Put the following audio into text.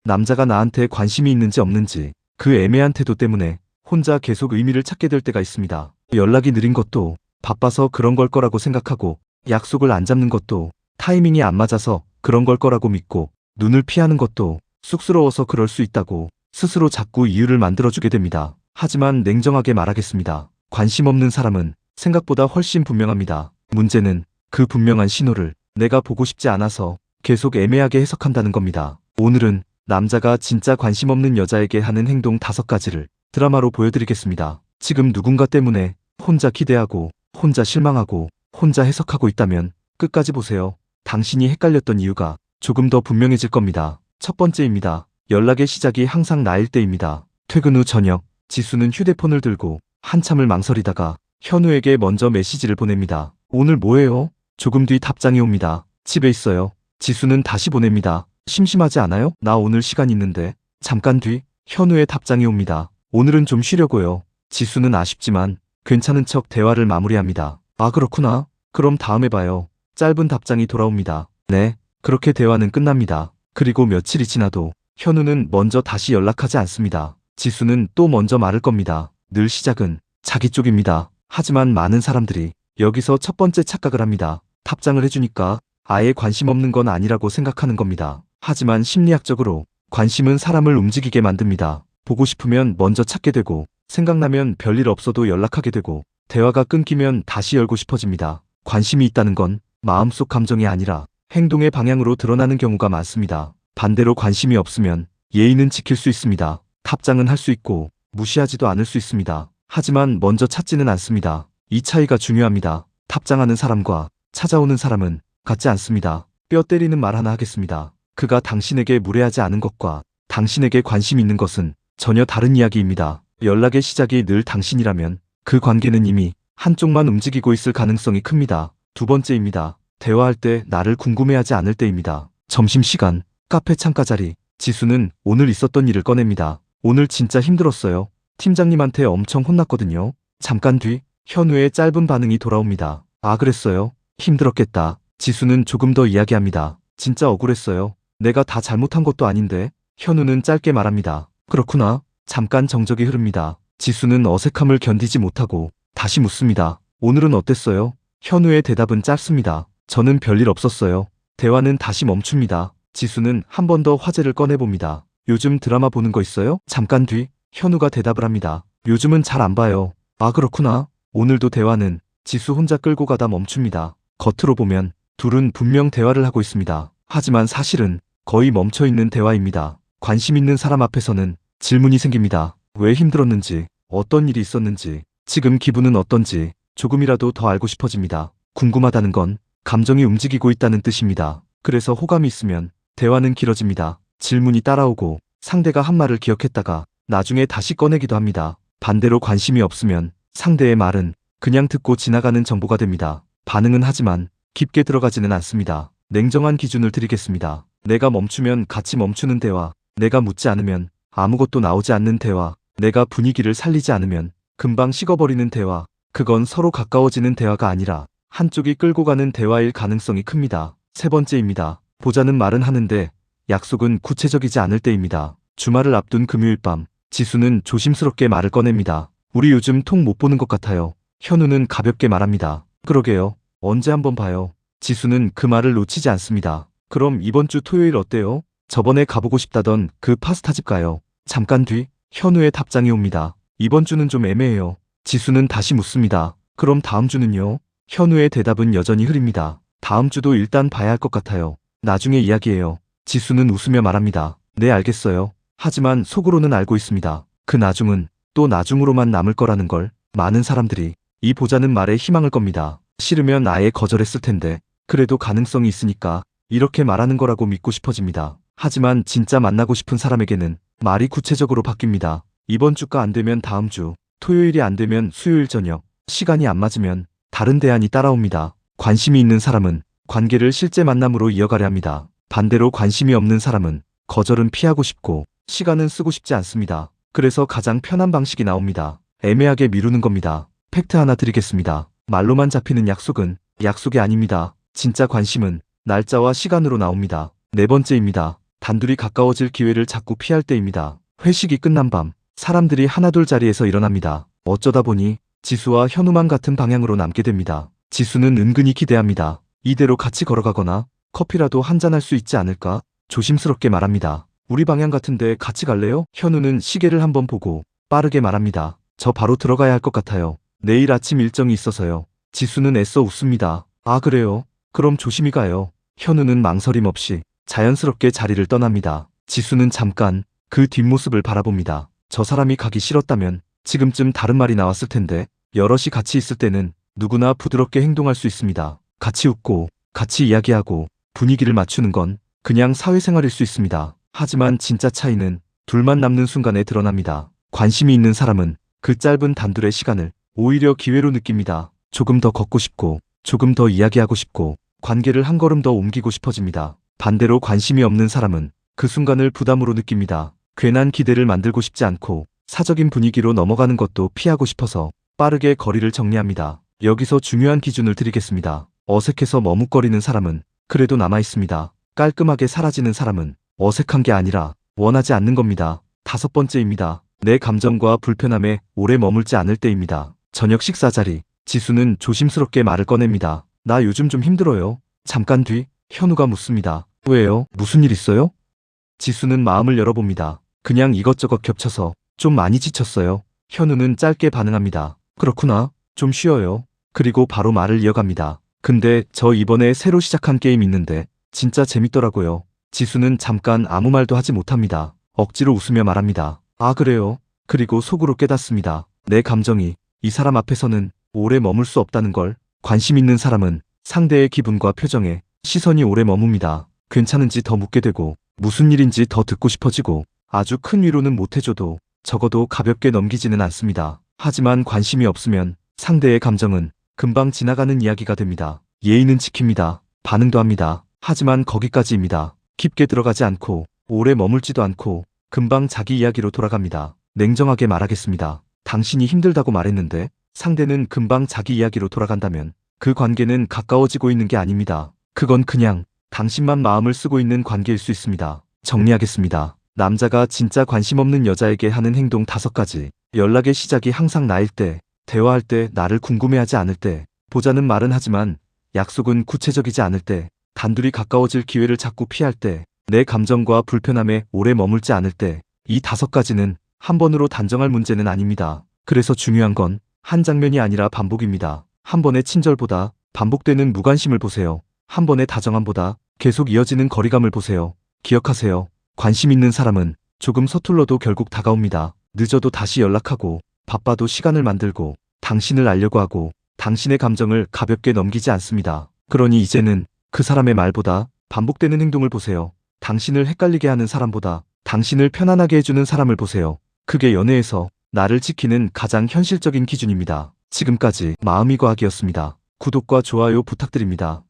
남자가 나한테 관심이 있는지 없는지 그 애매한 태도 때문에 혼자 계속 의미를 찾게 될 때가 있습니다. 연락이 느린 것도 바빠서 그런 걸 거라고 생각하고, 약속을 안 잡는 것도 타이밍이 안 맞아서 그런 걸 거라고 믿고, 눈을 피하는 것도 쑥스러워서 그럴 수 있다고 스스로 자꾸 이유를 만들어주게 됩니다. 하지만 냉정하게 말하겠습니다. 관심 없는 사람은 생각보다 훨씬 분명합니다. 문제는 그 분명한 신호를 내가 보고 싶지 않아서 계속 애매하게 해석한다는 겁니다. 오늘은 남자가 진짜 관심 없는 여자에게 하는 행동 5가지를 드라마로 보여드리겠습니다. 지금 누군가 때문에 혼자 기대하고, 혼자 실망하고, 혼자 해석하고 있다면 끝까지 보세요. 당신이 헷갈렸던 이유가 조금 더 분명해질 겁니다. 첫 번째입니다. 연락의 시작이 항상 나일 때입니다. 퇴근 후 저녁, 지수는 휴대폰을 들고 한참을 망설이다가 현우에게 먼저 메시지를 보냅니다. 오늘 뭐해요? 조금 뒤 답장이 옵니다. 집에 있어요. 지수는 다시 보냅니다. 심심하지 않아요? 나 오늘 시간 있는데. 잠깐 뒤 현우의 답장이 옵니다. 오늘은 좀 쉬려고요. 지수는 아쉽지만 괜찮은 척 대화를 마무리합니다. 아, 그렇구나. 그럼 다음에 봐요. 짧은 답장이 돌아옵니다. 네. 그렇게 대화는 끝납니다. 그리고 며칠이 지나도 현우는 먼저 다시 연락하지 않습니다. 지수는 또 먼저 말을 겁니다. 늘 시작은 자기 쪽입니다. 하지만 많은 사람들이 여기서 첫 번째 착각을 합니다. 답장을 해주니까 아예 관심 없는 건 아니라고 생각하는 겁니다. 하지만 심리학적으로 관심은 사람을 움직이게 만듭니다. 보고 싶으면 먼저 찾게 되고, 생각나면 별일 없어도 연락하게 되고, 대화가 끊기면 다시 열고 싶어집니다. 관심이 있다는 건 마음속 감정이 아니라 행동의 방향으로 드러나는 경우가 많습니다. 반대로 관심이 없으면 예의는 지킬 수 있습니다. 답장은 할 수 있고 무시하지도 않을 수 있습니다. 하지만 먼저 찾지는 않습니다. 이 차이가 중요합니다. 답장하는 사람과 찾아오는 사람은 같지 않습니다. 뼈 때리는 말 하나 하겠습니다. 그가 당신에게 무례하지 않은 것과 당신에게 관심 있는 것은 전혀 다른 이야기입니다. 연락의 시작이 늘 당신이라면 그 관계는 이미 한쪽만 움직이고 있을 가능성이 큽니다. 두 번째입니다. 대화할 때 나를 궁금해하지 않을 때입니다. 점심시간, 카페 창가 자리, 지수는 오늘 있었던 일을 꺼냅니다. 오늘 진짜 힘들었어요. 팀장님한테 엄청 혼났거든요. 잠깐 뒤 현우의 짧은 반응이 돌아옵니다. 아, 그랬어요? 힘들었겠다. 지수는 조금 더 이야기합니다. 진짜 억울했어요. 내가 다 잘못한 것도 아닌데. 현우는 짧게 말합니다. 그렇구나. 잠깐 정적이 흐릅니다. 지수는 어색함을 견디지 못하고 다시 묻습니다. 오늘은 어땠어요? 현우의 대답은 짧습니다. 저는 별일 없었어요. 대화는 다시 멈춥니다. 지수는 한 번 더 화제를 꺼내봅니다. 요즘 드라마 보는 거 있어요? 잠깐 뒤 현우가 대답을 합니다. 요즘은 잘 안 봐요. 아, 그렇구나. 오늘도 대화는 지수 혼자 끌고 가다 멈춥니다. 겉으로 보면 둘은 분명 대화를 하고 있습니다. 하지만 사실은 거의 멈춰있는 대화입니다. 관심 있는 사람 앞에서는 질문이 생깁니다. 왜 힘들었는지, 어떤 일이 있었는지, 지금 기분은 어떤지 조금이라도 더 알고 싶어집니다. 궁금하다는 건 감정이 움직이고 있다는 뜻입니다. 그래서 호감이 있으면 대화는 길어집니다. 질문이 따라오고 상대가 한 말을 기억했다가 나중에 다시 꺼내기도 합니다. 반대로 관심이 없으면 상대의 말은 그냥 듣고 지나가는 정보가 됩니다. 반응은 하지만 깊게 들어가지는 않습니다. 냉정한 기준을 드리겠습니다. 내가 멈추면 같이 멈추는 대화, 내가 묻지 않으면 아무것도 나오지 않는 대화, 내가 분위기를 살리지 않으면 금방 식어버리는 대화, 그건 서로 가까워지는 대화가 아니라 한쪽이 끌고 가는 대화일 가능성이 큽니다. 세 번째입니다. 보자는 말은 하는데 약속은 구체적이지 않을 때입니다. 주말을 앞둔 금요일 밤, 지수는 조심스럽게 말을 꺼냅니다. 우리 요즘 통 못 보는 것 같아요. 현우는 가볍게 말합니다. 그러게요. 언제 한번 봐요. 지수는 그 말을 놓치지 않습니다. 그럼 이번 주 토요일 어때요? 저번에 가보고 싶다던 그 파스타집 가요. 잠깐 뒤 현우의 답장이 옵니다. 이번 주는 좀 애매해요. 지수는 다시 묻습니다. 그럼 다음 주는요? 현우의 대답은 여전히 흐립니다. 다음 주도 일단 봐야 할 것 같아요. 나중에 이야기해요. 지수는 웃으며 말합니다. 네, 알겠어요. 하지만 속으로는 알고 있습니다. 그 나중은 또 나중으로만 남을 거라는 걸. 많은 사람들이 이 보자는 말에 희망을 겁니다. 싫으면 아예 거절했을 텐데 그래도 가능성이 있으니까 이렇게 말하는 거라고 믿고 싶어집니다. 하지만 진짜 만나고 싶은 사람에게는 말이 구체적으로 바뀝니다. 이번 주가 안 되면 다음 주, 토요일이 안 되면 수요일 저녁, 시간이 안 맞으면 다른 대안이 따라옵니다. 관심이 있는 사람은 관계를 실제 만남으로 이어가려 합니다. 반대로 관심이 없는 사람은 거절은 피하고 싶고 시간은 쓰고 싶지 않습니다. 그래서 가장 편한 방식이 나옵니다. 애매하게 미루는 겁니다. 팩트 하나 드리겠습니다. 말로만 잡히는 약속은 약속이 아닙니다. 진짜 관심은 날짜와 시간으로 나옵니다. 네 번째입니다. 단둘이 가까워질 기회를 자꾸 피할 때입니다. 회식이 끝난 밤, 사람들이 하나둘 자리에서 일어납니다. 어쩌다 보니 지수와 현우만 같은 방향으로 남게 됩니다. 지수는 은근히 기대합니다. 이대로 같이 걸어가거나 커피라도 한잔할 수 있지 않을까? 조심스럽게 말합니다. 우리 방향 같은데 같이 갈래요? 현우는 시계를 한번 보고 빠르게 말합니다. 저 바로 들어가야 할 것 같아요. 내일 아침 일정이 있어서요. 지수는 애써 웃습니다. 아, 그래요? 그럼 조심히 가요. 현우는 망설임 없이 자연스럽게 자리를 떠납니다. 지수는 잠깐 그 뒷모습을 바라봅니다. 저 사람이 가기 싫었다면 지금쯤 다른 말이 나왔을 텐데 여럿이 같이 있을 때는 누구나 부드럽게 행동할 수 있습니다. 같이 웃고 같이 이야기하고 분위기를 맞추는 건 그냥 사회생활일 수 있습니다. 하지만 진짜 차이는 둘만 남는 순간에 드러납니다. 관심이 있는 사람은 그 짧은 단둘의 시간을 오히려 기회로 느낍니다. 조금 더 걷고 싶고 조금 더 이야기하고 싶고 관계를 한 걸음 더 옮기고 싶어집니다. 반대로 관심이 없는 사람은 그 순간을 부담으로 느낍니다. 괜한 기대를 만들고 싶지 않고 사적인 분위기로 넘어가는 것도 피하고 싶어서 빠르게 거리를 정리합니다. 여기서 중요한 기준을 드리겠습니다. 어색해서 머뭇거리는 사람은 그래도 남아 있습니다. 깔끔하게 사라지는 사람은 어색한 게 아니라 원하지 않는 겁니다. 5번째입니다. 내 감정과 불편함에 오래 머물지 않을 때입니다. 저녁 식사 자리, 지수는 조심스럽게 말을 꺼냅니다. 나 요즘 좀 힘들어요. 잠깐 뒤, 현우가 묻습니다. 왜요? 무슨 일 있어요? 지수는 마음을 열어봅니다. 그냥 이것저것 겹쳐서 좀 많이 지쳤어요. 현우는 짧게 반응합니다. 그렇구나. 좀 쉬어요. 그리고 바로 말을 이어갑니다. 근데 저 이번에 새로 시작한 게임 있는데 진짜 재밌더라고요. 지수는 잠깐 아무 말도 하지 못합니다. 억지로 웃으며 말합니다. 아, 그래요? 그리고 속으로 깨닫습니다. 내 감정이 이 사람 앞에서는 오래 머물 수 없다는 걸. 관심 있는 사람은 상대의 기분과 표정에 시선이 오래 머뭅니다. 괜찮은지 더 묻게 되고 무슨 일인지 더 듣고 싶어지고 아주 큰 위로는 못해줘도 적어도 가볍게 넘기지는 않습니다. 하지만 관심이 없으면 상대의 감정은 금방 지나가는 이야기가 됩니다. 예의는 지킵니다. 반응도 합니다. 하지만 거기까지입니다. 깊게 들어가지 않고 오래 머물지도 않고 금방 자기 이야기로 돌아갑니다. 냉정하게 말하겠습니다. 당신이 힘들다고 말했는데 상대는 금방 자기 이야기로 돌아간다면 그 관계는 가까워지고 있는 게 아닙니다. 그건 그냥 당신만 마음을 쓰고 있는 관계일 수 있습니다. 정리하겠습니다. 남자가 진짜 관심 없는 여자에게 하는 행동 5가지. 연락의 시작이 항상 나일 때, 대화할 때 나를 궁금해하지 않을 때, 보자는 말은 하지만 약속은 구체적이지 않을 때, 단둘이 가까워질 기회를 자꾸 피할 때, 내 감정과 불편함에 오래 머물지 않을 때, 이 5가지는 한 번으로 단정할 문제는 아닙니다. 그래서 중요한 건 한 장면이 아니라 반복입니다. 한 번의 친절보다 반복되는 무관심을 보세요. 한 번의 다정함보다 계속 이어지는 거리감을 보세요. 기억하세요. 관심 있는 사람은 조금 서툴러도 결국 다가옵니다. 늦어도 다시 연락하고 바빠도 시간을 만들고 당신을 알려고 하고 당신의 감정을 가볍게 넘기지 않습니다. 그러니 이제는 그 사람의 말보다 반복되는 행동을 보세요. 당신을 헷갈리게 하는 사람보다 당신을 편안하게 해주는 사람을 보세요. 그게 연애에서 나를 지키는 가장 현실적인 기준입니다. 지금까지 마음이 과학이었습니다. 구독과 좋아요 부탁드립니다.